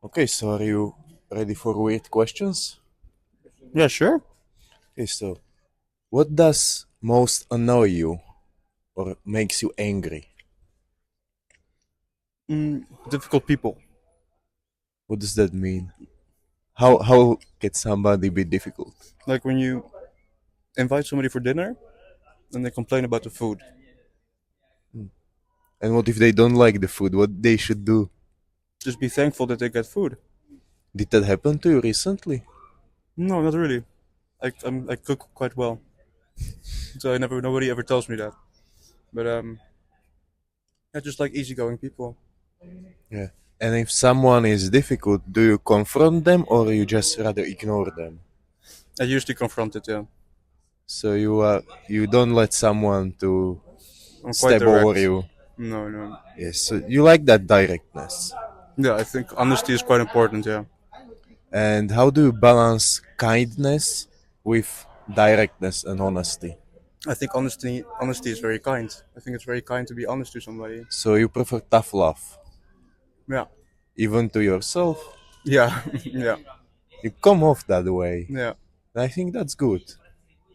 Okay, so are you ready for weird questions? Yeah, sure. Okay, so what does most annoy you or makes you angry? Difficult people. What does that mean? How can somebody be difficult? Like when you invite somebody for dinner and they complain about the food. And what if they don't like the food? What they should do? Just be thankful that they get food. Did that happen to you recently? No, not really. I cook quite well, so nobody ever tells me that. But I just like easygoing people. Yeah. And if someone is difficult, do you confront them or you just rather ignore them? I usually confront it. Yeah, So you don't let someone to I'm quite step over direct. you. No, no. Yes, so you like that directness. Yeah, I think honesty is quite important. Yeah, And how do you balance kindness with directness and honesty? I think honesty is very kind. I think it's very kind to be honest to somebody. So you prefer tough love, Yeah, even to yourself? yeah, yeah, You come off that way. yeah. I think that's good.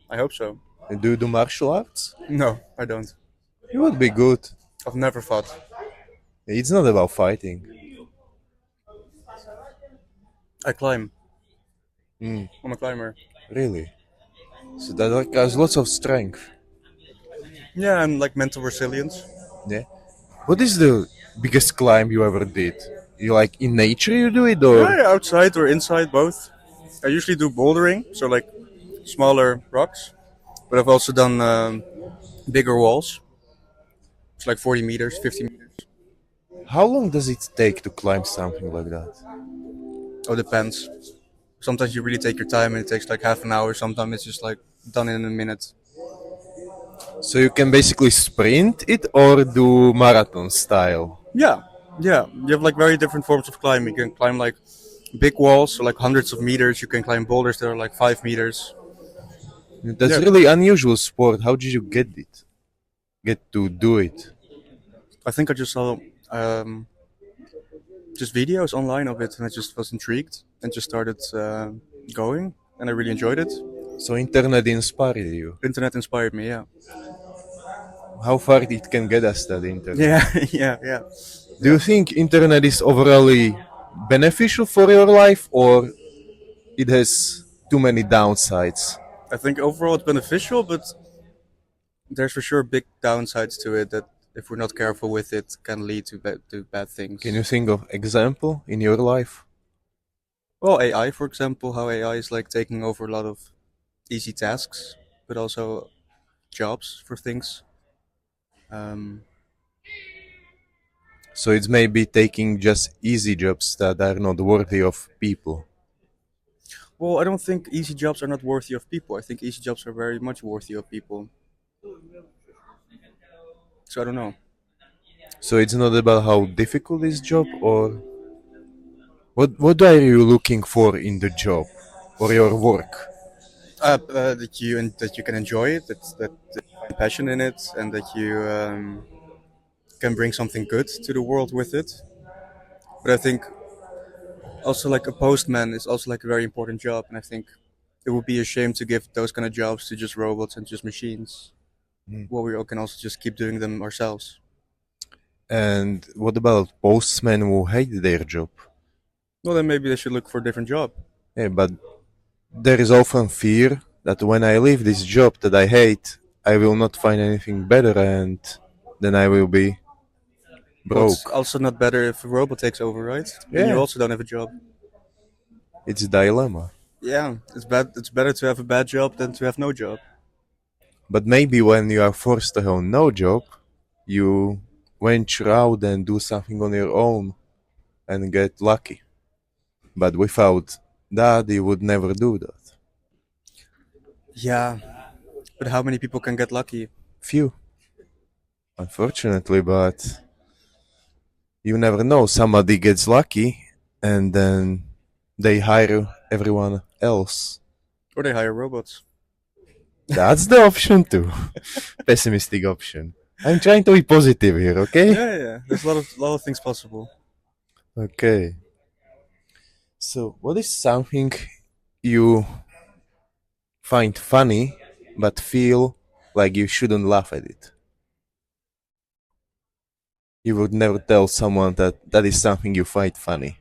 I hope so. And do you do martial arts? No, I don't. You would be good. I've never fought. It's not about fighting. I climb. Mm, I'm a climber. really? So that requires lots of strength. Yeah, and like mental resilience. Yeah. What is the biggest climb you ever did? You like in nature you do it Yeah, or? yeah, outside or inside, both. I usually do bouldering, so like smaller rocks. But I've also done bigger walls. It's like 40 meters, 50 meters. How long does it take to climb something like that? Oh, depends. Sometimes you really take your time and it takes like half an hour. Sometimes it's just like done in a minute. So you can basically sprint it or do marathon style. Yeah, yeah. You have like very different forms of climbing. You can climb like big walls, so like hundreds of meters. You can climb boulders that are like 5 meters. That's Yeah, really unusual sport. How did you get it? Get to do it? I think I just saw just videos online of it, and I just was intrigued and just started going, and I really enjoyed it. So internet inspired you. Internet inspired me. Yeah, How far it can get us that internet? yeah, yeah, yeah, Do yeah. you think internet is overall beneficial for your life or it has too many downsides? I think overall it's beneficial, but there's for sure big downsides to it that if we're not careful with it can lead to bad Can you things. think of example in your life? Well, AI, for example, how AI is like taking over a lot of easy tasks, but also jobs for things. Um, So it's maybe taking just easy jobs that are not worthy of people. well, I don't think easy jobs are not worthy of people. I think easy jobs are very much worthy of people. So I don't know. So it's not about how difficult is job or what are you looking for in the job or your work? That you can enjoy it, that you find passion in it, and that you can bring something good to the world with it. But I think also like a postman is also like a very important job, and I think it would be a shame to give those kind of jobs to just robots and just machines. Mm. Well, we all can also just keep doing them ourselves. And what about postmen who hate their job? Well, then maybe they should look for a different job. Yeah, but there is often fear that when I leave this job that I hate, I will not find anything better and then I will be Well, it's broke. also not better if a robot takes over, right? Then you Yeah, also don't have a job. it's a dilemma. Yeah, it's bad. It's better to have a bad job than to have no job. But maybe when you are forced to have no job, you venture out and do something on your own and get lucky. But without that, you would never do that. Yeah, but how many people can get lucky? Few, unfortunately, but you never know. Somebody gets lucky and then they hire everyone else. Or they hire robots. That's the option too. Pessimistic option. I'm trying to be positive here, okay? Yeah, yeah. There's a lot of things possible. Okay. So, what is something you find funny but feel like you shouldn't laugh at it? You would never tell someone that that is something you find funny.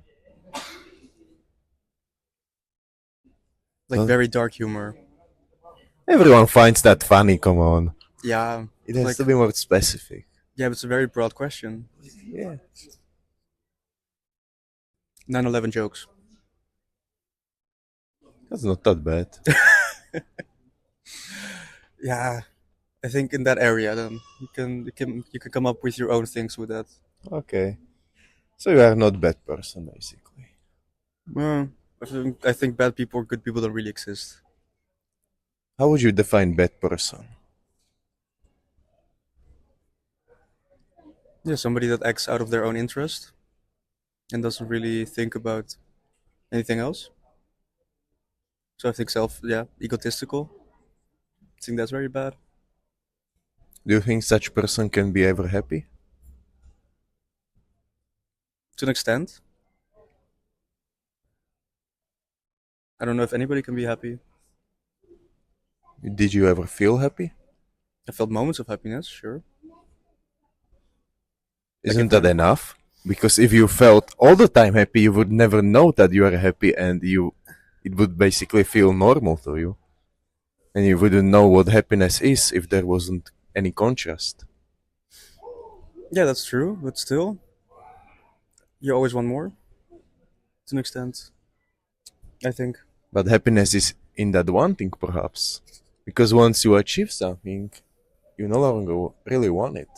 Like Don't very dark humor. everyone finds that funny? Come on, Yeah, it has like to be more specific. yeah, but it's a very broad question. Yeah, 9/11 jokes. that's not that bad. Yeah, I think in that area, then you can come up with your own things with that. Okay, so you are not a bad person, basically. Well, I think bad people or good people don't really exist. How would you define bad person? Yeah, somebody that acts out of their own interest and doesn't really think about anything else. So I think egotistical. I think that's very bad Do you think such person can be ever happy? to an extent. I don't know if anybody can be happy. Did you ever feel happy? I felt moments of happiness, sure. Like Isn't that enough? Because if you felt all the time happy, you would never know that you are happy, and it would basically feel normal to you. And you wouldn't know what happiness is if there wasn't any contrast. Yeah, that's true, but still, you always want more to an extent. I think. But happiness is in that wanting, perhaps. Because once you achieve something, you no longer really want it.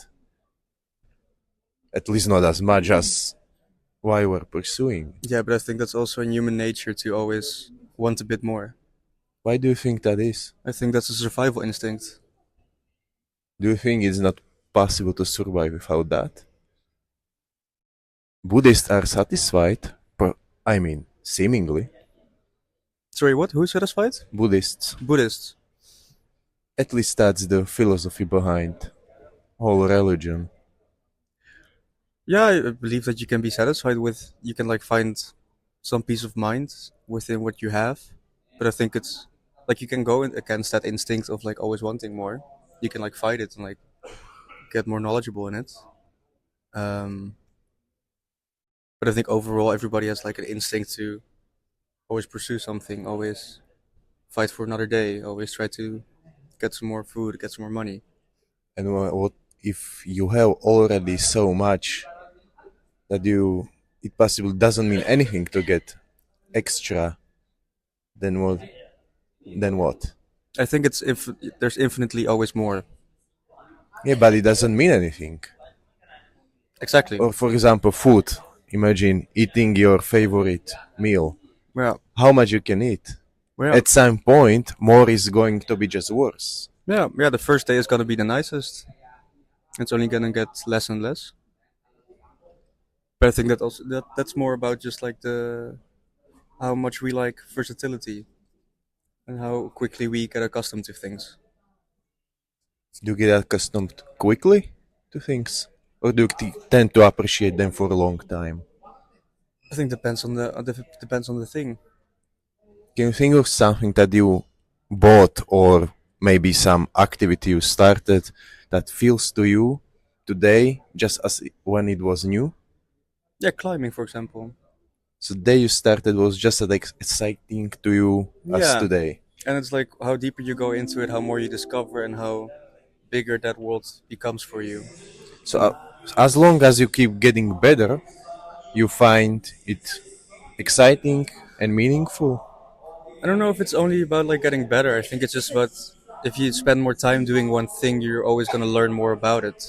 At least not as much as why we're pursuing. Yeah, but I think that's also in human nature to always want a bit more. Why do you think that is? I think that's a survival instinct. Do you think it's not possible to survive without that? Buddhists are satisfied, I mean, seemingly. Sorry, what? Who's satisfied? Buddhists. Buddhists. At least that's the philosophy behind whole religion. Yeah, I believe that you can be satisfied with. You can like find some peace of mind within what you have, but I think it's like you can go against that instinct of like always wanting more. You can like fight it and like get more knowledgeable in it. Um, but I think overall everybody has like an instinct to always pursue something, always fight for another day, always try to get some more food, get some more money. And what if you have already so much that it possibly doesn't mean anything to get extra, then what? Then what? I think it's if there's infinitely always more. Yeah, but it doesn't mean anything. Exactly. Or for example, food. Imagine eating your favorite meal. Yeah. How much you can eat? Yeah. At some point, more is going to be just worse. Yeah. Yeah. The first day is gonna be the nicest. It's only gonna get less and less. But I think that's more about just like the how much we like versatility and how quickly we get accustomed to things. Do you get accustomed quickly to things? Or do you tend to appreciate them for a long time? I think depends on the thing. Can you think of something that you bought or maybe some activity you started that feels to you today just as when it was new? Yeah, climbing, for example. So the day you started was just as exciting to you as Yeah, today. and it's like how deeper you go into it, how more you discover, and how bigger that world becomes for you. So as long as you keep getting better, you find it exciting and meaningful. I don't know if it's only about like getting better. I think it's just about if you spend more time doing one thing, you're always gonna learn more about it,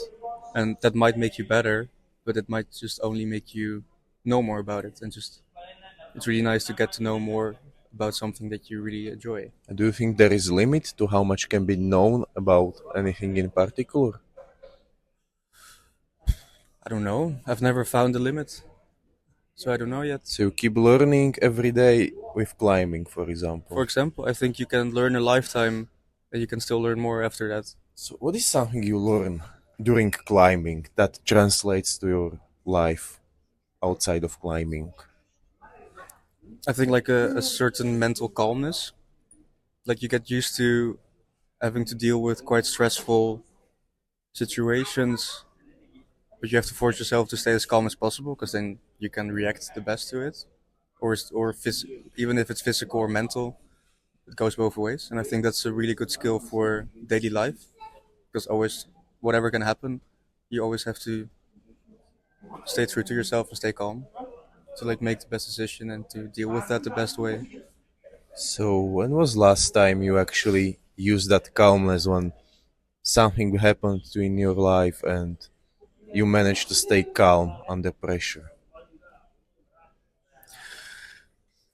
and that might make you better, but it might just only make you know more about it, and just it's really nice to get to know more about something that you really enjoy. Do you think there is a limit to how much can be known about anything in particular? I don't know. I've never found the limit, so I don't know yet. So you keep learning every day with climbing, for example. For example, I think you can learn a lifetime, and you can still learn more after that. So what is something you learn during climbing that translates to your life outside of climbing? I think like a certain mental calmness. Like you get used to having to deal with quite stressful situations, but you have to force yourself to stay as calm as possible because then you can react the best to it, even if it's physical or mental, it goes both ways. And I think that's a really good skill for daily life because always, whatever can happen, you always have to stay true to yourself and stay calm to like make the best decision and to deal with that the best way. So, when was last time you actually used that calmness when something happened to in your life and you managed to stay calm under pressure?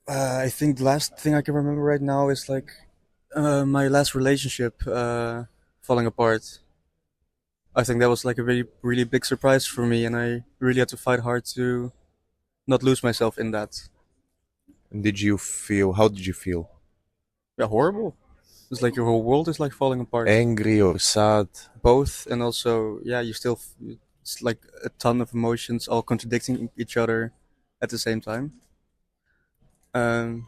I think the last thing I can remember right now is like my last relationship falling apart. I think that was like a really, really big surprise for me, and I really had to fight hard to not lose myself in that. And did you feel, how did you feel? Yeah, horrible. It's like your whole world is like falling apart. Angry or sad? Both, and also, yeah, it's like a ton of emotions all contradicting each other at the same time. Um,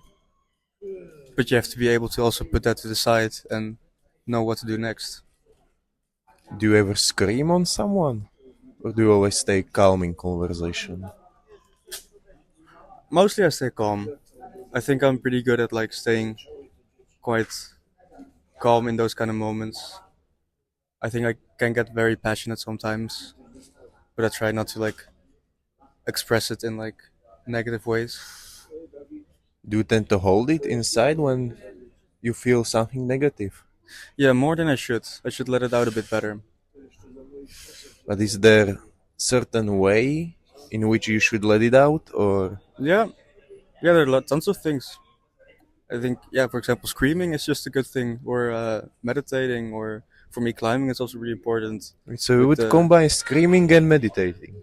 but you have to be able to also put that to the side and know what to do next. Do you ever scream on someone? Or do you always stay calm in conversation? Mostly, I stay calm. I think I'm pretty good at like staying quite calm in those kind of moments. I think I can get very passionate sometimes, but I try not to like express it in like negative ways. Do you tend to hold it inside when you feel something negative? Yeah, more than I should. I should let it out a bit better. But is there certain way in which you should let it out, or Yeah, yeah, there are tons of things. I think, yeah, for example, screaming is just a good thing, or meditating, or for me, climbing is also really important. so you With would the combine screaming and meditating?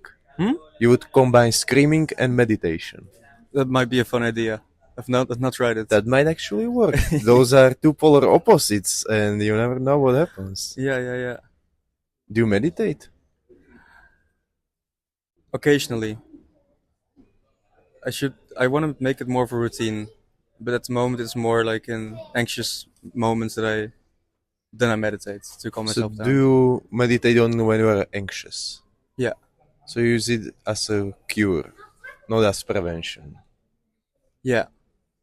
You would combine screaming and meditation. That might be a fun idea. I've not tried it. That might actually work. Those are two polar opposites, and you never know what happens. Yeah, yeah, yeah. Do you meditate? Occasionally, I want to make it more of a routine, but at the moment it's more like in anxious moments then I meditate to calm So myself do down. you meditate only when you are anxious? Yeah, So you use it as a cure, not as prevention. yeah,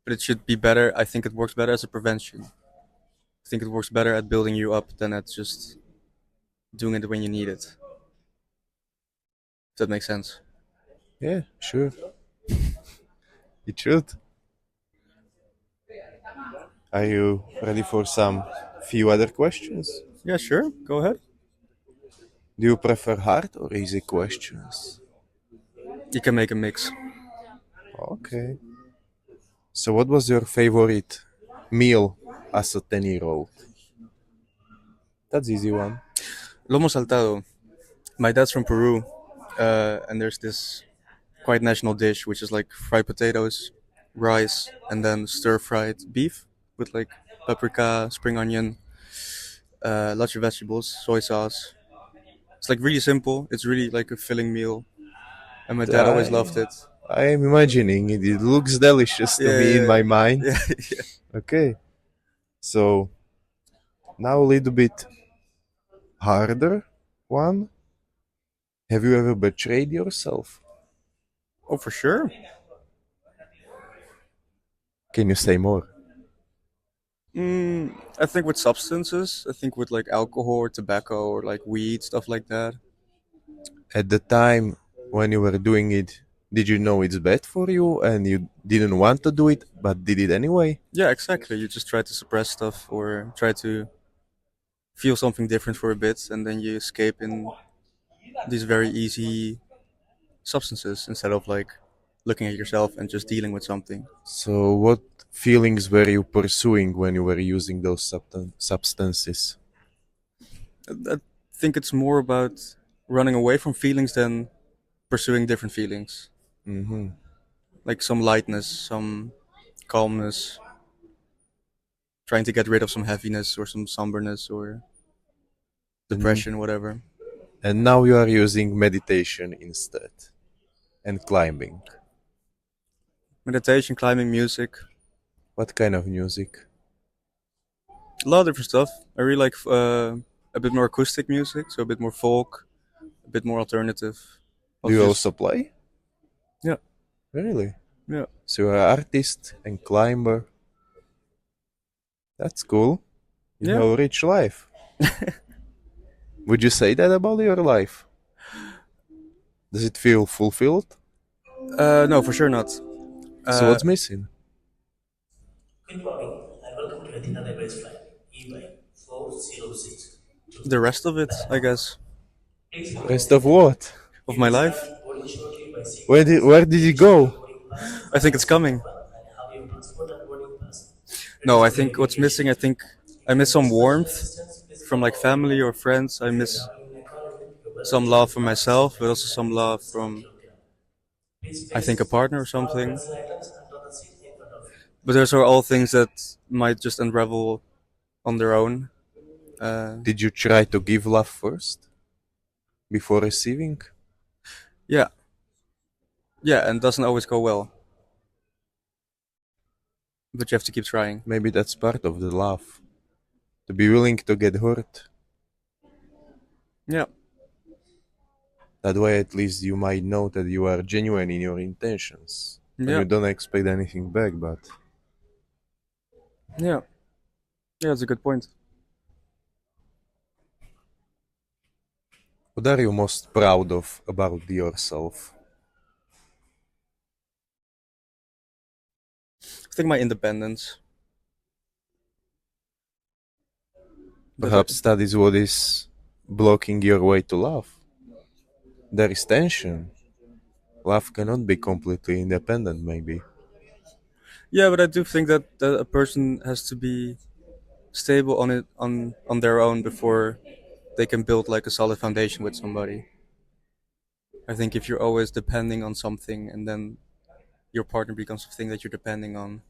but it should be better. I think it works better as a prevention. I think it works better at building you up than at just doing it when you need it. If that makes sense. Yeah, sure. It should. Are you ready for some few other questions? Yeah, sure. Go ahead. Do you prefer hard or easy questions? You can make a mix. Okay. So what was your favorite meal as a 10-year-old? That's easy one. Lomo saltado. My dad's from Peru, and there's this quite national dish which is like fried potatoes, rice, and then stir-fried beef with like paprika, spring onion, lots of vegetables, soy sauce. It's like really simple. It's really like a filling meal, and my dad always loved I it. I am imagining it. It looks delicious to Yeah, me in yeah, my mind. yeah, yeah. Okay. So now a little bit harder one. Have you ever betrayed yourself? Oh, for sure. Can you say more? I think with substances, I think with like alcohol or tobacco or like weed, stuff like that. At the time when you were doing it, did you know it's bad for you and you didn't want to do it but did it anyway? Yeah, exactly. You just try to suppress stuff or try to feel something different for a bit, and then you escape in these very easy substances instead of like looking at yourself and just dealing with something. So, what feelings were you pursuing when you were using those substances? I think it's more about running away from feelings than pursuing different feelings. Hmm. Like some lightness, some calmness, trying to get rid of some heaviness or some somberness or And, depression, whatever. and now you are using meditation instead and climbing. Meditation, climbing, music, What kind of music? a lot of different stuff. I really like a bit more acoustic music, so a bit more folk, a bit more alternative. Do Also you just also play? yeah, Really? yeah, So you're an artist and climber. That's cool. You yeah. have a rich life. Would you say that about your life? Does it feel fulfilled? No, for sure not. So Uh, what's missing? Good morning and welcome to Attaining flight EY 406. the rest of it, I guess, Please remain Rest of seated. what? of We my will life. start boarding shortly by Where did you issue your go? boarding pass I and think it's proceed coming. well and have your passport and boarding pass No, I registered in think what's immigration. missing. I think I If you miss need some special warmth assistance, please from call like our family operator. or friends. I If you are miss traveling in economy, your some welcome love boarding from pass is myself, but valid also at some least love 7 from kilogram. Please I think a place partner or small something. personal items under the seat in front of you. But those are all things that might just unravel on their own. Did you try to give love first before receiving? Yeah, yeah, and doesn't always go well. But you have to keep trying. Maybe that's part of the love. To be willing to get hurt. Yeah, That way at least you might know that you are genuine in your intentions. And yeah, you don't expect anything back, but yeah, yeah. That's a good point. what are you most proud of about yourself? I think my independence. Perhaps that is what is blocking your way to love. There is tension. Love cannot be completely independent, maybe. Yeah, but I do think that a person has to be stable on it on their own before they can build like a solid foundation with somebody. I think if you're always depending on something and then your partner becomes the thing that you're depending on,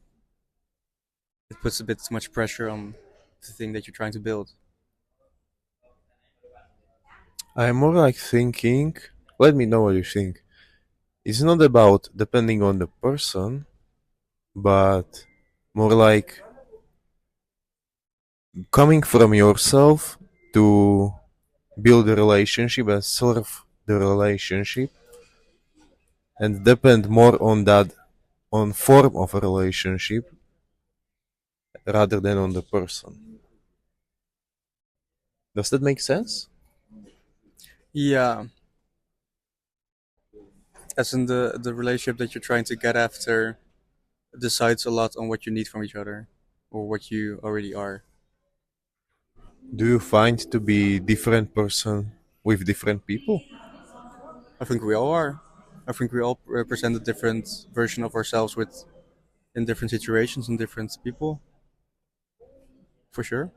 it puts a bit too much pressure on the thing that you're trying to build. I'm more like thinking, let me know what you think. It's not about depending on the person, but more like coming from yourself to build a relationship and serve the relationship and depend more on that on form of a relationship rather than on the person. Does that make sense? Yeah, as in the relationship that you're trying to get after decides a lot on what you need from each other or what you already are. Do you find to be different person with different people? I think we all are. I think we all represent a different version of ourselves with in different situations and different people, for sure.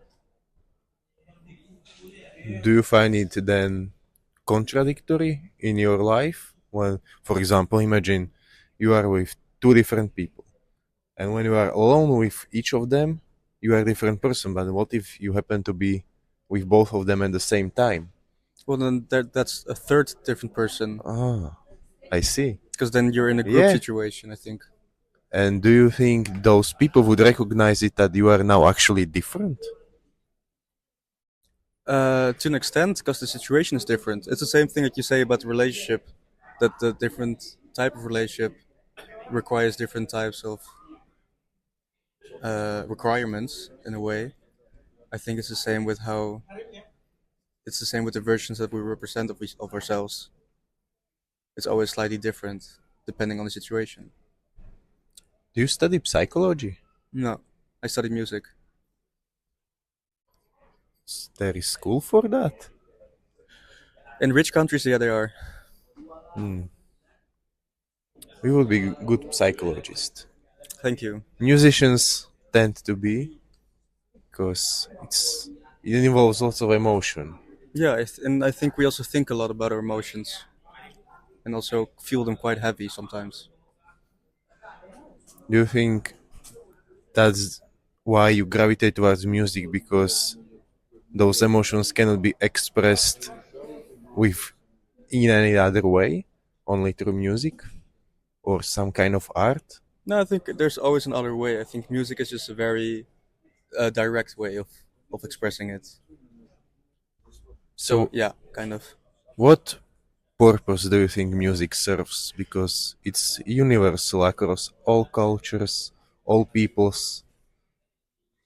Do you find it then contradictory in your life when, for example, imagine you are with two different people, and when you are alone with each of them, you are a different person, but what if you happen to be with both of them at the same time? Well, then that's a third different person Ah, I see. because then you're in a group Yeah. situation. I think. And do you think those people would recognize it that you are now actually different? To an extent, because the situation is different. It's the same thing that you say about the relationship, that the different type of relationship requires different types of requirements in a way. I think it's the same with how it's the same with the versions that we represent of ourselves. It's always slightly different depending on the situation. Do you study psychology? No, I study music. There is school for that. In rich countries, yeah, they are. We would be good psychologists. Thank you. Musicians tend to be because it involves lots of emotion. Yeah, and I think we also think a lot about our emotions and also feel them quite heavy sometimes. Do you think that's why you gravitate towards music because those emotions cannot be expressed with in any other way, only through music or some kind of art? No, I think there's always another way. I think music is just a very direct way of expressing it. So So, yeah, kind of. what purpose do you think music serves? Because it's universal across all cultures, all peoples.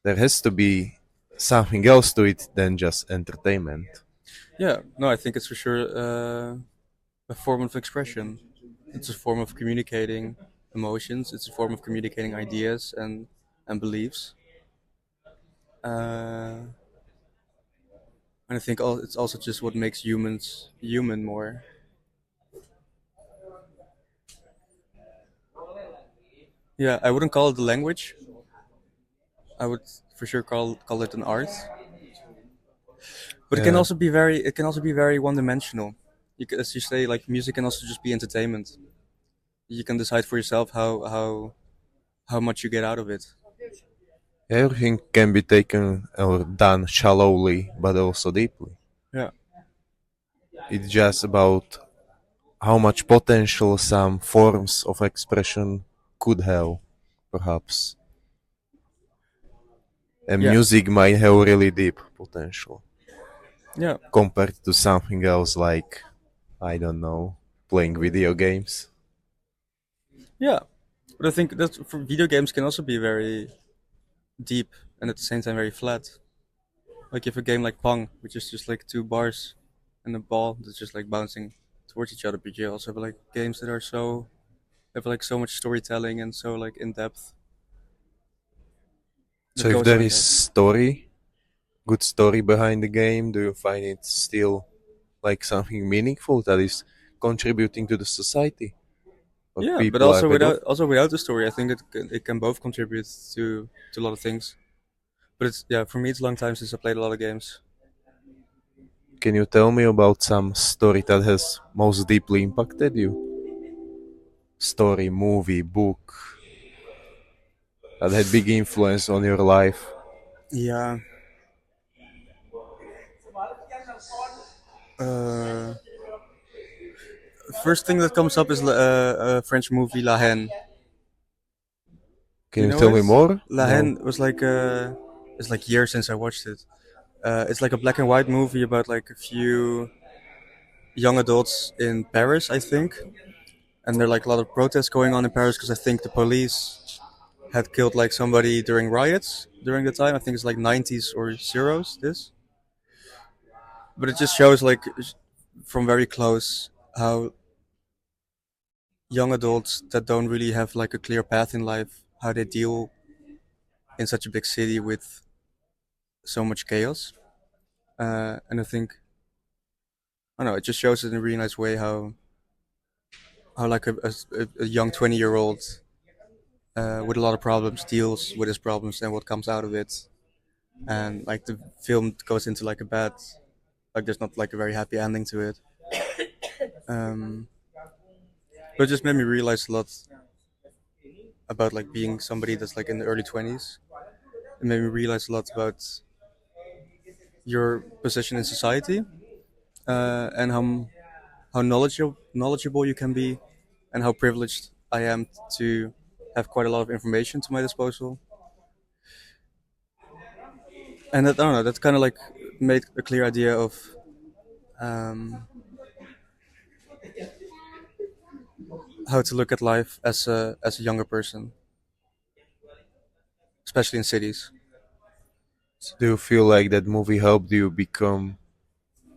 There has to be something else to it than just entertainment. Yeah, no, I think it's for sure a form of expression. It's a form of communicating emotions. It's a form of communicating ideas and beliefs. And I think it's also just what makes humans human more. Yeah, I wouldn't call it the language. I would for sure call it an art. But Yeah. it can also be very one dimensional. As you say, like music can also just be entertainment. You can decide for yourself how much you get out of it. Everything can be taken or done shallowly, but also deeply. Yeah. It's just about how much potential some forms of expression could have, perhaps. And Yeah. music might have really deep potential Yeah. compared to something else like, I don't know, playing video games. Yeah. But I think that for video games can also be very deep and at the same time very flat. Like if a game like Pong, which is just like two bars and a ball that's just like bouncing towards each other, but you also have like games that are so have like so much storytelling and so like in depth So that if goes so there in is depth. good story behind the game, do you find it still like something meaningful that is contributing to the society? Or Yeah, but people are better off? also without the story, I think it can both contribute to a lot of things. But it's yeah, for me it's a long time since I played a lot of games. Can you tell me about some story that has most deeply impacted you? Story, movie, book that had big influence on your life? Yeah. Uh, First thing that comes up is a French movie La Haine. Do Can you you know tell it? me more? La No. Haine was like it's like years since I watched it. It's like a black and white movie about like a few young adults in Paris, I think, and there are like a lot of protests going on in Paris because I think the police had killed like somebody during riots during the time. I think it's like 90s or zeros. This, but it just shows like from very close how young adults that don't really have like a clear path in life, how they deal in such a big city with so much chaos. And I think I don't know, it just shows it in a really nice way how like a young 20-year-old with a lot of problems deals with his problems and what comes out of it. And like the film goes into like a bad, like there's not like a very happy ending to it. Um, but it just made me realize a lot about like being somebody that's like in the early 20s. It made me realize a lot about your position in society and how knowledgeable you can be, and how privileged I am to have quite a lot of information to my disposal. And that, I don't know, that's kind of like made a clear idea of um, how to look at life as a younger person, especially in cities. Do you feel like that movie helped you become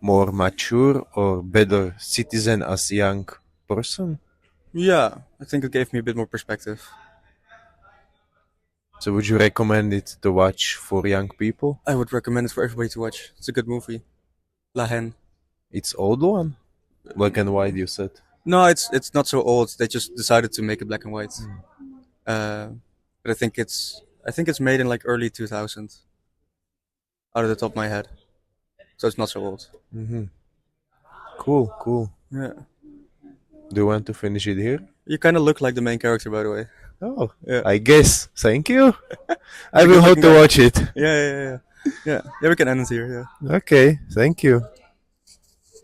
more mature or better citizen as a young person? Yeah, I think it gave me a bit more perspective. So would you recommend it to watch for young people? I would recommend it for everybody to watch. It's a good movie. La Haine. It's old one? Black and white, you said. No, it's not so old. They just decided to make it black and white. Uh, but I think it's made in like early 2000, out of the top of my head. So it's not so old. Mm-hmm. Cool, cool. Yeah. Do you want to finish it here? You kind of look like the main character, by the way. Oh, Yeah. I guess. Thank you. I a will have good-looking to guy. watch it. Yeah. Yeah, we can end it here. Yeah. Okay, thank you.